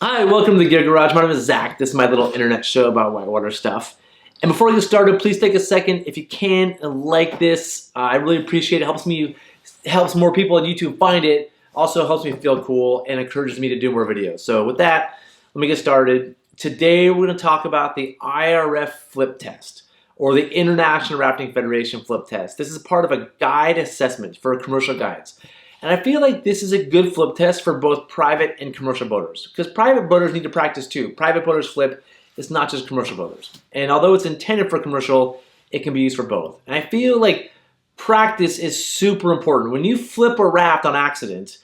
Hi, welcome to the Gear Garage. My name is Zach. This is my little internet show about whitewater stuff. And before we get started, please take a second, if you can, and like this. I really appreciate it. Helps more people on YouTube find it. Also helps me feel cool and encourages me to do more videos. So with that, let me get started. Today we're going to talk about the IRF flip test, or the International Rafting Federation flip test. This is part of a guide assessment for commercial guides. And I feel like this is a good flip test for both private and commercial boaters, because private boaters need to practice too. Private boaters flip, it's not just commercial boaters. And although it's intended for commercial, it can be used for both. And I feel like practice is super important. When you flip a raft on accident,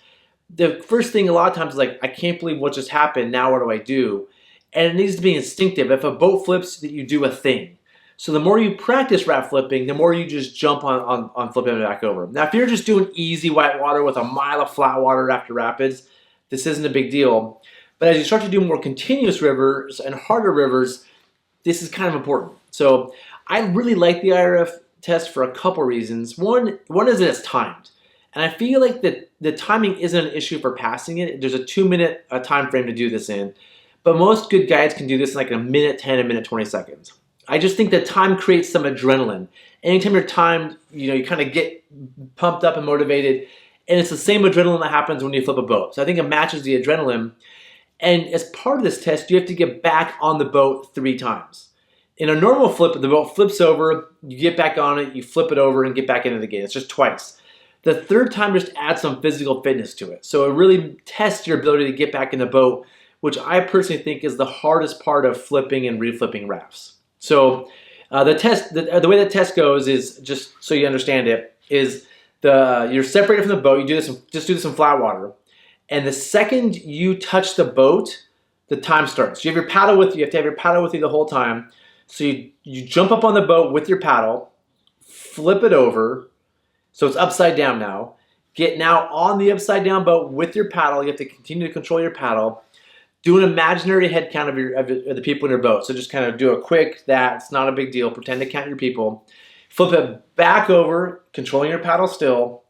the first thing a lot of times is like, I can't believe what just happened, now what do I do? And it needs to be instinctive. If a boat flips, that you do a thing. So the more you practice raft flipping, the more you just jump on flipping it back over. Now, if you're just doing easy white water with a mile of flat water after rapids, this isn't a big deal. But as you start to do more continuous rivers and harder rivers, this is kind of important. So I really like the IRF test for a couple reasons. One is that it's timed. And I feel like that the timing isn't an issue for passing it. There's a 2-minute time frame to do this in. But most good guides can do this in like a minute 10, a minute 20 seconds. I just think that time creates some adrenaline. Anytime you're timed, you kind of get pumped up and motivated, and it's the same adrenaline that happens when you flip a boat. So I think it matches the adrenaline. And as part of this test, you have to get back on the boat 3 times. In a normal flip, the boat flips over, you get back on it, you flip it over, and get back in it again. It's just twice. The third time just adds some physical fitness to it. So it really tests your ability to get back in the boat, which I personally think is the hardest part of flipping and reflipping rafts. So the way the test goes is, just so you understand it, is you're separated from the boat. You just do this in flat water, and the second you touch the boat, the time starts. You have your paddle with you. You have to have your paddle with you the whole time. So you jump up on the boat with your paddle, flip it over, so it's upside down now. Get now on the upside down boat with your paddle. You have to continue to control your paddle. Do an imaginary head count of the people in your boat. So just kind of do a quick, it's not a big deal. Pretend to count your people. Flip it back over, controlling your paddle still,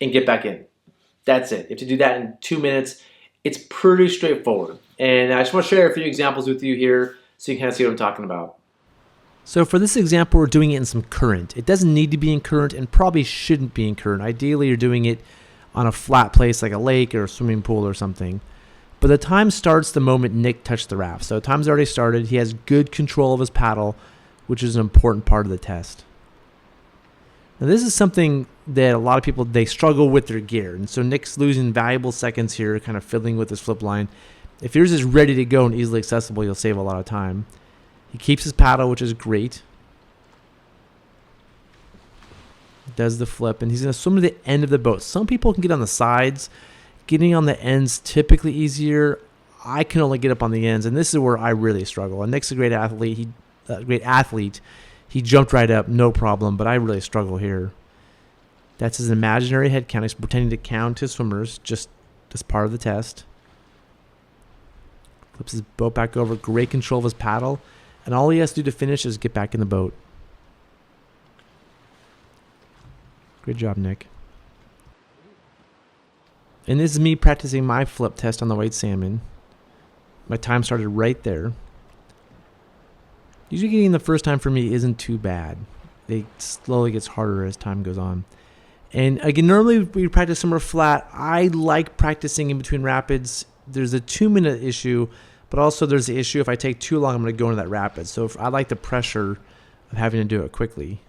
and get back in. That's it. You have to do that in 2 minutes. It's pretty straightforward. And I just want to share a few examples with you here so you can kind of see what I'm talking about. So for this example, we're doing it in some current. It doesn't need to be in current and probably shouldn't be in current. Ideally, you're doing it on a flat place like a lake or a swimming pool or something. But the time starts the moment Nick touched the raft. So time's already started. He has good control of his paddle, which is an important part of the test. Now this is something that a lot of people, they struggle with their gear. And so Nick's losing valuable seconds here, kind of fiddling with his flip line. If yours is ready to go and easily accessible, you'll save a lot of time. He keeps his paddle, which is great. Does the flip, and he's going to swim to the end of the boat. Some people can get on the sides. Getting on the ends typically easier. I can only get up on the ends, and this is where I really struggle. And Nick's a great athlete. He jumped right up, no problem. But I really struggle here. That's his imaginary head count. He's pretending to count his swimmers, just as part of the test. Flips his boat back over. Great control of his paddle, and all he has to do to finish is get back in the boat. Good job, Nick. And this is me practicing my flip test on the white salmon. My time started right there. Usually getting the first time for me isn't too bad. It slowly gets harder as time goes on. And again, normally we practice somewhere flat. I like practicing in between rapids. There's a 2-minute issue, but also there's the issue if I take too long, I'm going to go into that rapid. So I like the pressure of having to do it quickly.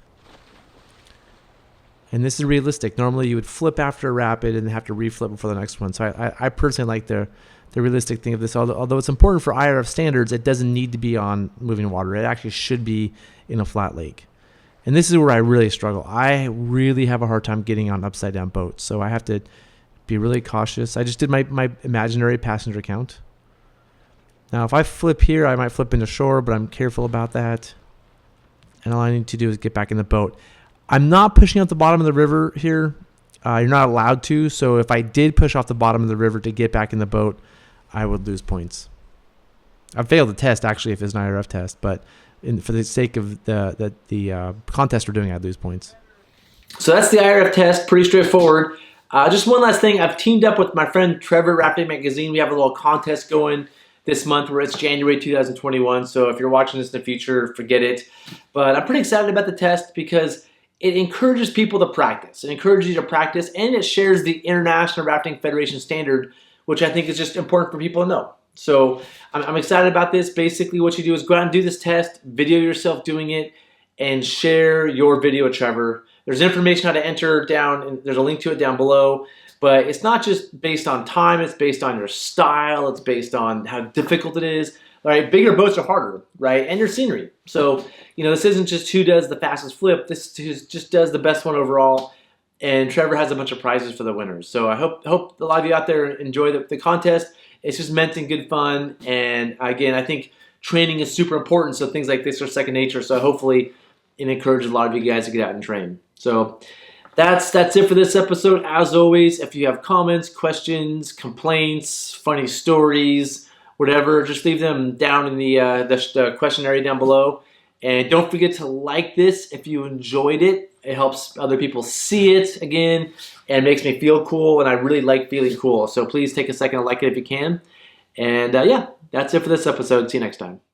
And this is realistic. Normally you would flip after a rapid and have to reflip before the next one. So I personally like the realistic thing of this. Although it's important for IRF standards, it doesn't need to be on moving water. It actually should be in a flat lake. And this is where I really struggle. I really have a hard time getting on upside down boats. So I have to be really cautious. I just did my imaginary passenger count. Now if I flip here, I might flip into shore, but I'm careful about that. And all I need to do is get back in the boat. I'm not pushing out the bottom of the river here. You're not allowed to. So if I did push off the bottom of the river to get back in the boat, I would lose points. I failed the test, actually, if it's an IRF test. But for the sake of the contest we're doing, I'd lose points. So that's the IRF test. Pretty straightforward. Just one last thing. I've teamed up with my friend Trevor, Rafting Magazine. We have a little contest going this month where it's January 2021. So if you're watching this in the future, forget it. But I'm pretty excited about the test because it encourages people to practice. It encourages you to practice, and it shares the International Rafting Federation standard, which I think is just important for people to know. So I'm excited about this. Basically, what you do is go out and do this test, video yourself doing it, and share your video with Trevor. There's information how to enter down, and there's a link to it down below. But it's not just based on time, it's based on your style, it's based on how difficult it is. Right? Bigger boats are harder, right? And your scenery. So, this isn't just who does the fastest flip, this just does the best one overall. And Trevor has a bunch of prizes for the winners. So I hope a lot of you out there enjoy the contest. It's just meant in good fun. And again, I think training is super important, so things like this are second nature. So hopefully it encourages a lot of you guys to get out and train. So that's it for this episode. As always, if you have comments, questions, complaints, funny stories, whatever, just leave them down in the question area down below. And don't forget to like this if you enjoyed it. It helps other people see it again, and makes me feel cool, and I really like feeling cool. So please take a second to like it if you can. And yeah, that's it for this episode. See you next time.